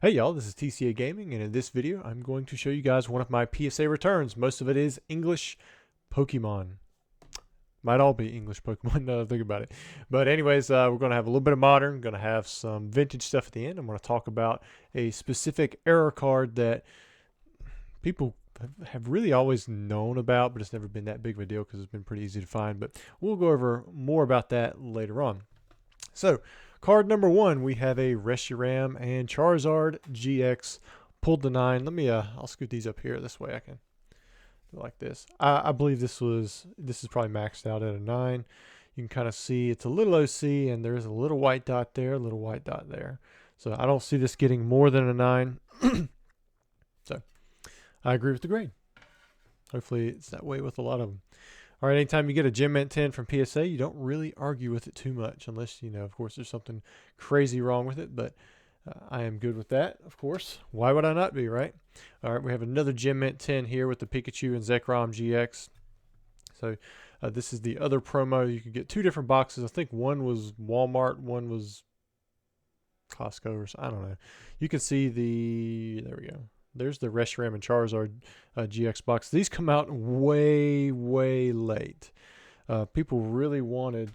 Hey y'all, this is TCA Gaming, and in this video I'm going to show you guys one of my PSA returns. Most of it is English Pokemon. Might all be English Pokemon now that I think about it. But anyways, we're going to have a little bit of modern, going to have some vintage stuff at the end. I'm going to talk about a specific error card that people have really always known about, but it's never been that big of a deal because it's been pretty easy to find. But we'll go over more about that later on. So, card number one, we have a Reshiram and Charizard GX pulled to 9. Let me, I'll scoot these up here. This way I can do it like this. I believe this is probably maxed out at a 9. You can kind of see it's a little OC, and there's a little white dot there, a little white dot there. So I don't see this getting more than a 9. So I agree with the grade. Hopefully it's that way with a lot of them. All right, anytime you get a Gem Mint 10 from PSA, you don't really argue with it too much unless, of course, there's something crazy wrong with it. But I am good with that, of course. Why would I not be, right? All right, we have another Gem Mint 10 here with the Pikachu and Zekrom GX. So this is the other promo. You could get 2 different boxes. I think one was Walmart, one was Costco, or I don't know. You can see there we go. There's the Reshiram and Charizard GX box. These come out way, way late. People really wanted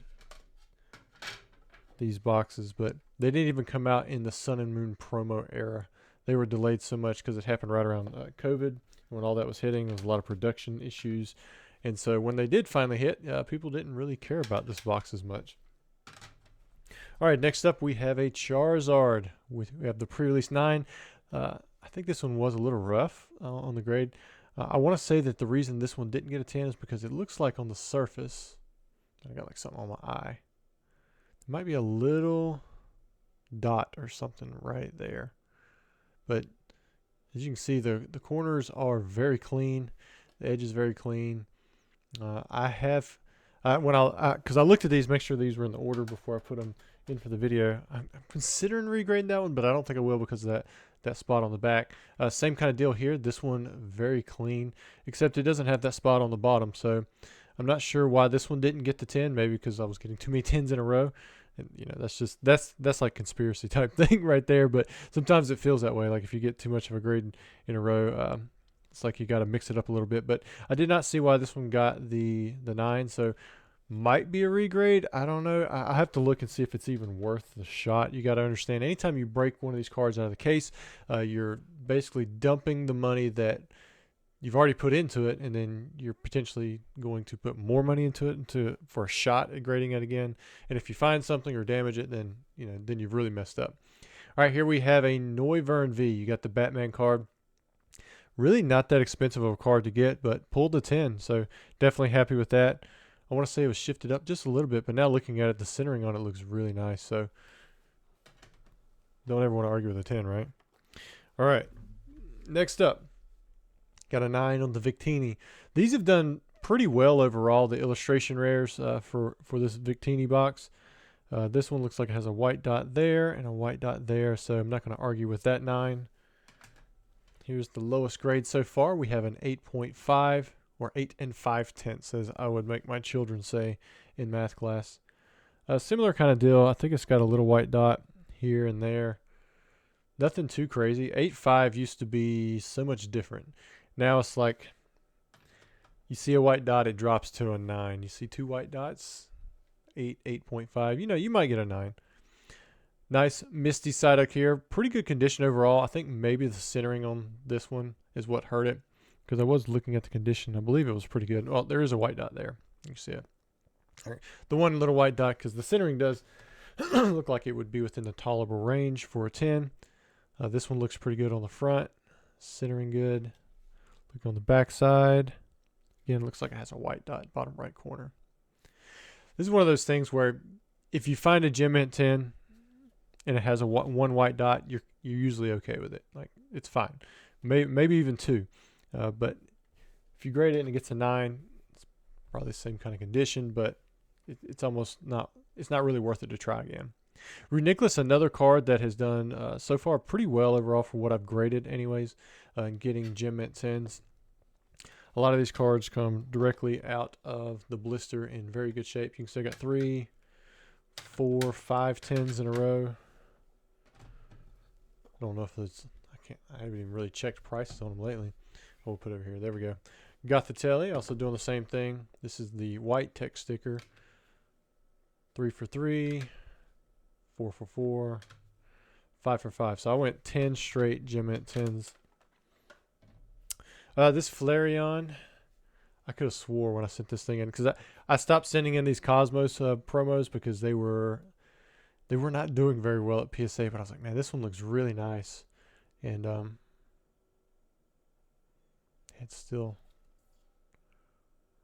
these boxes, but they didn't even come out in the Sun and Moon promo era. They were delayed so much because it happened right around COVID. When all that was hitting, there was a lot of production issues. And so when they did finally hit, people didn't really care about this box as much. All right, next up we have a Charizard. We have the pre-release 9. I think this one was a little rough on the grade. I want to say that the reason this one didn't get a 10 is because it looks like on the surface, I got like something on my eye. There might be a little dot or something right there. But as you can see, the corners are very clean. The edge is very clean. Because I looked at these, make sure these were in the order before I put them in for the video. I'm considering regrading that one, but I don't think I will because of that spot on the back. Same kind of deal here. This one very clean, except it doesn't have that spot on the bottom. So I'm not sure why this one didn't get the 10. Maybe because I was getting too many 10s in a row. And that's like conspiracy type thing right there. But sometimes it feels that way. Like if you get too much of a grade in a row, it's like you got to mix it up a little bit. But I did not see why this one got the 9. So might be a regrade. I don't know. I have to look and see if it's even worth the shot. You got to understand, anytime you break one of these cards out of the case, you're basically dumping the money that you've already put into it, and then you're potentially going to put more money into it for a shot at grading it again. And if you find something or damage it, then then you've really messed up. All right, here we have a Noivern V. You got the Batman card. Really not that expensive of a card to get, but pulled a 10, so definitely happy with that. I want to say it was shifted up just a little bit, but now looking at it, the centering on it looks really nice. So don't ever want to argue with a 10, right? All right. Next up, got a 9 on the Victini. These have done pretty well overall, the illustration rares for this Victini box. This one looks like it has a white dot there and a white dot there, so I'm not going to argue with that 9. Here's the lowest grade so far. We have an 8.5. Or 8 5/10, as I would make my children say in math class. A similar kind of deal. I think it's got a little white dot here and there. Nothing too crazy. 8.5 used to be so much different. Now it's like you see a white dot, it drops to a 9. You see 2 white dots, 8, 8.5. You might get a 9. Nice misty Psyduck here. Pretty good condition overall. I think maybe the centering on this one is what hurt it. Because I was looking at the condition. I believe it was pretty good. Well, there is a white dot there. You can see it. All right. The one little white dot, because the centering does look like it would be within the tolerable range for a 10. This one looks pretty good on the front. Centering good. Look on the back side. Again, looks like it has a white dot bottom right corner. This is one of those things where if you find a Gem Mint 10 and it has one white dot, you're usually okay with it. Like, it's fine. Maybe even 2. But if you grade it and it gets a 9, it's probably the same kind of condition, but it's not really worth it to try again. Reuniclus, another card that has done so far pretty well overall for what I've graded anyways, and getting Gem Mint 10s. A lot of these cards come directly out of the blister in very good shape. You can see I got 3, 4, 5 10s in a row. I don't know if it's, I haven't even really checked prices on them lately. We'll put it over here. There we go. Got the telly, also doing the same thing. This is the white text sticker. 3 for 3, 4 for 4, 5 for 5. So I went 10 straight Gem Mint 10s. This Flareon, I could have swore when I sent this thing in, because I stopped sending in these Cosmos promos because they were not doing very well at PSA. But I was like, man, this one looks really nice, and it's still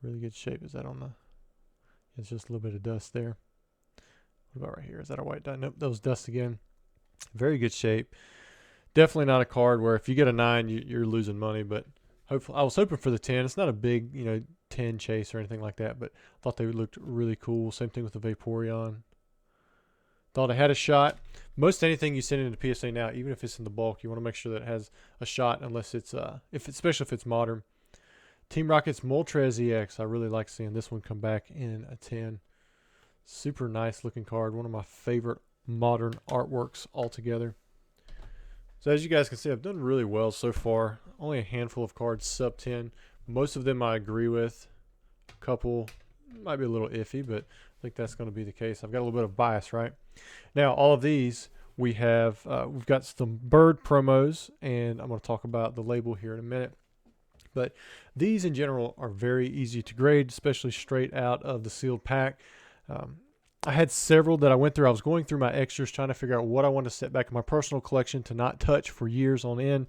really good shape. Is that on the? It's just a little bit of dust there. What about right here? Is that a white dot? Nope, that was dust again. Very good shape. Definitely not a card where if you get a 9, you're losing money, but hopefully, I was hoping for the 10. It's not a big, 10 chase or anything like that, but I thought they looked really cool. Same thing with the Vaporeon. Thought it had a shot. Most anything you send into PSA now, even if it's in the bulk, you want to make sure that it has a shot, unless it's especially if it's modern. Team Rocket's Moltres EX. I really like seeing this one come back in a 10. Super nice looking card. One of my favorite modern artworks altogether. So as you guys can see, I've done really well so far. Only a handful of cards sub 10. Most of them I agree with. A couple might be a little iffy, but I think that's going to be the case. I've got a little bit of bias, right? Now, all of these we have, we've got some bird promos, and I'm going to talk about the label here in a minute. But these in general are very easy to grade, especially straight out of the sealed pack. I had several that I went through. I was going through my extras, trying to figure out what I want to set back in my personal collection to not touch for years on end,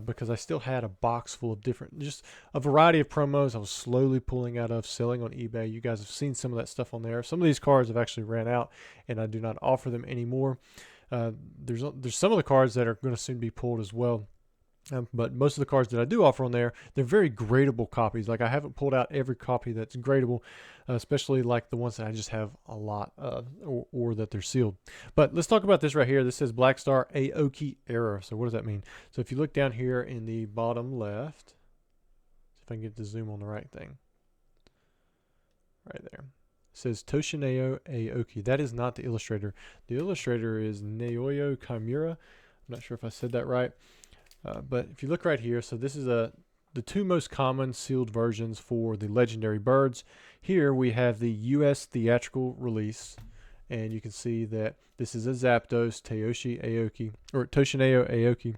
because I still had a box full of different, just a variety of promos I was slowly pulling out of, selling on eBay. You guys have seen some of that stuff on there. Some of these cards have actually ran out, and I do not offer them anymore. There's some of the cards that are going to soon be pulled as well. But most of the cards that I do offer on there, they're very gradable copies. Like, I haven't pulled out every copy that's gradable, especially like the ones that I just have a lot of, or that they're sealed. But let's talk about this right here. This says Black Star Aoki Error. So what does that mean? So if you look down here in the bottom left, see if I can get the zoom on the right thing. Right there. It says Toshineo Aoki. That is not the illustrator. The illustrator is Naoyo Chimera. I'm not sure if I said that right. But if you look right here, so this is the two most common sealed versions for the legendary birds. Here we have the US theatrical release, and you can see that this is a Zapdos Toshineo Aoki.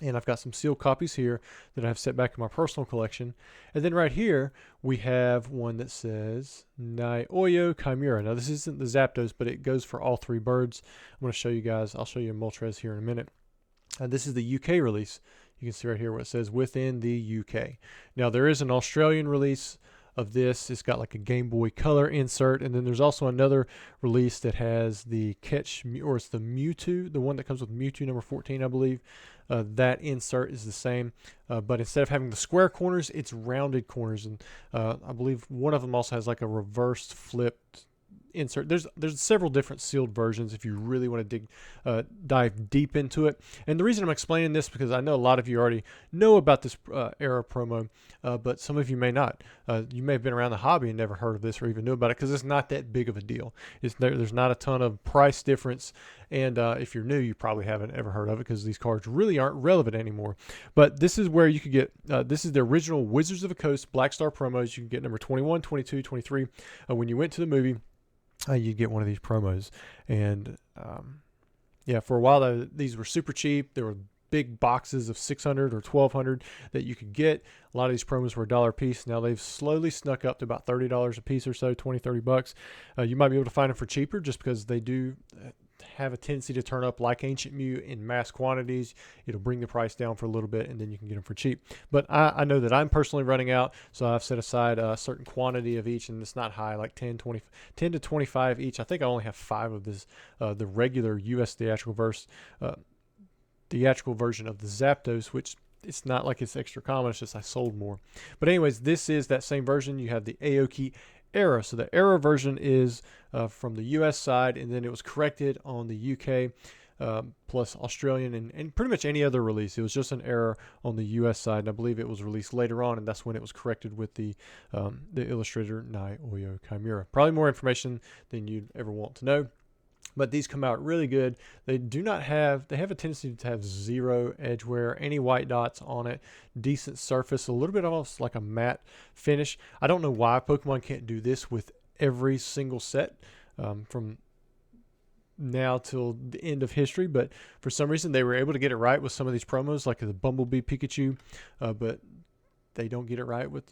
And I've got some sealed copies here that I've set back in my personal collection. And then right here, we have one that says Naoyo Chimera. Now, this isn't the Zapdos, but it goes for all three birds. I'm going to show you guys. I'll show you a Moltres here in a minute. This is the UK release. You can see right here where it says within the UK. Now, there is an Australian release of this. It's got like a Game Boy Color insert, and then there's also another release that has the it's the Mewtwo, the one that comes with Mewtwo number 14, I believe. That insert is the same, but instead of having the square corners, it's rounded corners, and I believe one of them also has like a reversed flipped insert. There's several different sealed versions if you really want to dive deep into it. And the reason I'm explaining this, because I know a lot of you already know about this era promo, but some of you may not. You may have been around the hobby and never heard of this or even knew about it, because it's not that big of a deal. There's not a ton of price difference, and if you're new, you probably haven't ever heard of it, because these cards really aren't relevant anymore. But this is where you could get, this is the original Wizards of the Coast Black Star promos. You can get number 21, 22, 23. When you went to the movie, you get one of these promos. And yeah, for a while these were super cheap. There were big boxes of 600 or 1200 that you could get. A lot of these promos were $1 a piece. Now they've slowly snuck up to about $30 a piece or so, 20, 30 bucks. You might be able to find them for cheaper, just because they do have a tendency to turn up like Ancient Mew in mass quantities. It'll bring the price down for a little bit, and then you can get them for cheap. But I know that I'm personally running out, so I've set aside a certain quantity of each, and it's not high, like 10 to 25 each. I think I only have 5 of this, the regular US theatrical version of the Zapdos, which it's not like it's extra common. It's just I sold more. But anyways, this is that same version. You have the Aoki Era. So the Era version is from the US side, and then it was corrected on the UK plus Australian and pretty much any other release. It was just an error on the US side, and I believe it was released later on, and that's when it was corrected with the illustrator Naoyo Chimera. Probably more information than you'd ever want to know. but these come out really good. They have a tendency to have zero edge wear, any white dots on it, decent surface, a little bit almost like a matte finish. I don't know why Pokemon can't do this with every single set from now till the end of history, but for some reason they were able to get it right with some of these promos, like the Bumblebee Pikachu, but they don't get it right with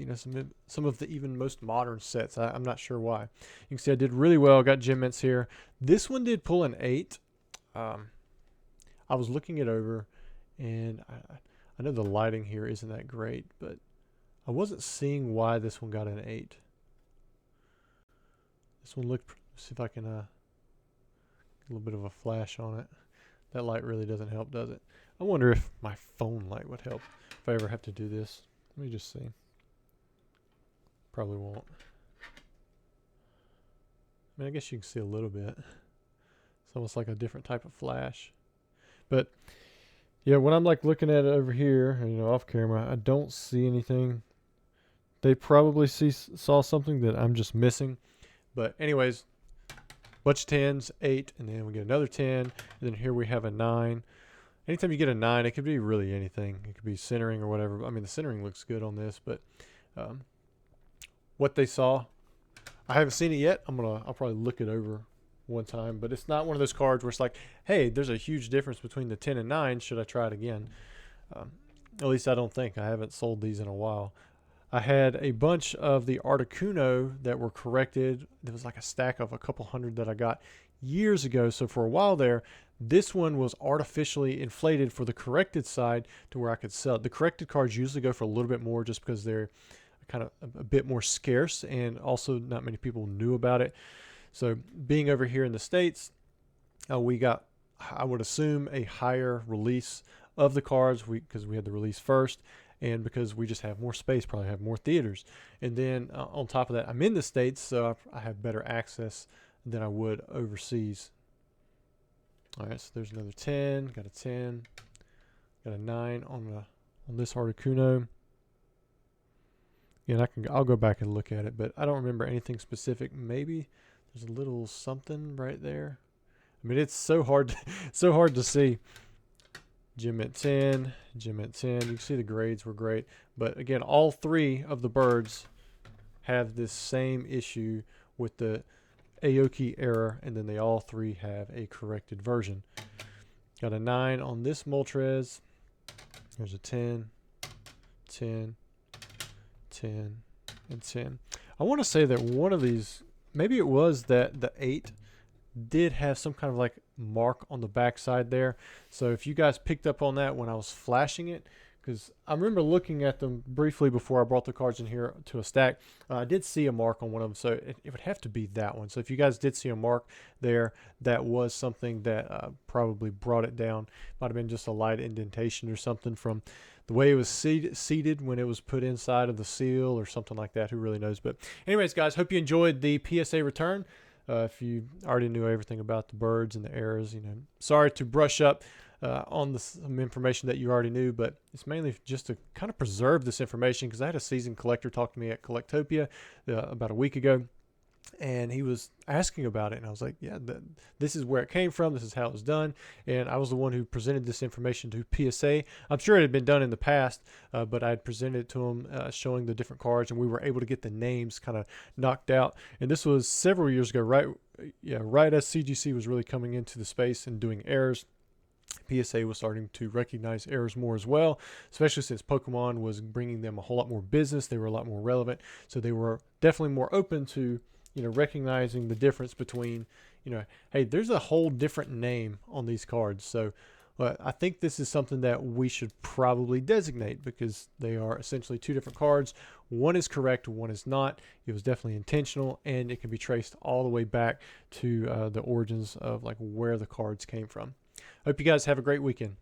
some of the even most modern sets. I'm not sure why. You can see I did really well. Got gem mints here. This one did pull an 8. I was looking it over, and I know the lighting here isn't that great, but I wasn't seeing why this one got an 8. This one looked. Let's see if I can get a little bit of a flash on it. That light really doesn't help, does it? I wonder if my phone light would help if I ever have to do this. Let me just see. Probably won't. I mean, I guess you can see a little bit. It's almost like a different type of flash. But yeah, when I'm like looking at it over here, off camera, I don't see anything. They probably saw something that I'm just missing. But anyways, bunch of 10s, 8, and then we get another 10, and then here we have a 9. Anytime you get a 9, it could be really anything. It could be centering or whatever. I mean, the centering looks good on this, but what they saw, I haven't seen it yet. I'll probably look it over one time, but it's not one of those cards where it's like, hey, there's a huge difference between the 10 and 9. Should I try it again? At least I don't think. I haven't sold these in a while. I had a bunch of the Articuno that were corrected. There was like a stack of a couple hundred that I got years ago. So for a while there, this one was artificially inflated for the corrected side to where I could sell it. The corrected cards usually go for a little bit more just because they're kind of a bit more scarce, and also not many people knew about it. So being over here in the States, we got, I would assume, a higher release of the cards because we had the release first, and because we just have more space, probably have more theaters. And then on top of that, I'm in the States, so I have better access than I would overseas. All right, so there's another 10. Got a 10. Got a 9 on this Articuno. And I'll go back and look at it, but I don't remember anything specific. Maybe there's a little something right there. I mean, it's so hard to see. Gem at 10, Gem at 10. You can see the grades were great, but again, all 3 of the birds have this same issue with the Aoki error, and then they all 3 have a corrected version. Got a 9 on this Moltres. There's a 10, 10, 10, and 10. I want to say that one of these, maybe it was that the 8 did have some kind of like mark on the back side there. So if you guys picked up on that when I was flashing it, because I remember looking at them briefly before I brought the cards in here to a stack, I did see a mark on one of them, so it would have to be that one. So if you guys did see a mark there, that was something that probably brought it down. Might have been just a light indentation or something from the way it was seated when it was put inside of the seal or something like that. Who really knows? But anyways, guys, hope you enjoyed the PSA return. If you already knew everything about the birds and the errors, sorry to brush up on some information that you already knew, but it's mainly just to kind of preserve this information, because I had a seasoned collector talk to me at Collectopia about a week ago, and he was asking about it, and I was like, yeah, this is where it came from, this is how it was done, and I was the one who presented this information to PSA. I'm sure it had been done in the past, but I had presented it to him, showing the different cards, and we were able to get the names kind of knocked out, and this was several years ago, right as CGC was really coming into the space and doing errors. PSA was starting to recognize errors more as well, especially since Pokemon was bringing them a whole lot more business. They were a lot more relevant, so they were definitely more open to recognizing the difference between hey, there's a whole different name on these cards. So I think this is something that we should probably designate, because they are essentially 2 different cards. One is correct, one is not. It was definitely intentional, and it can be traced all the way back to the origins of like where the cards came from. Hope you guys have a great weekend.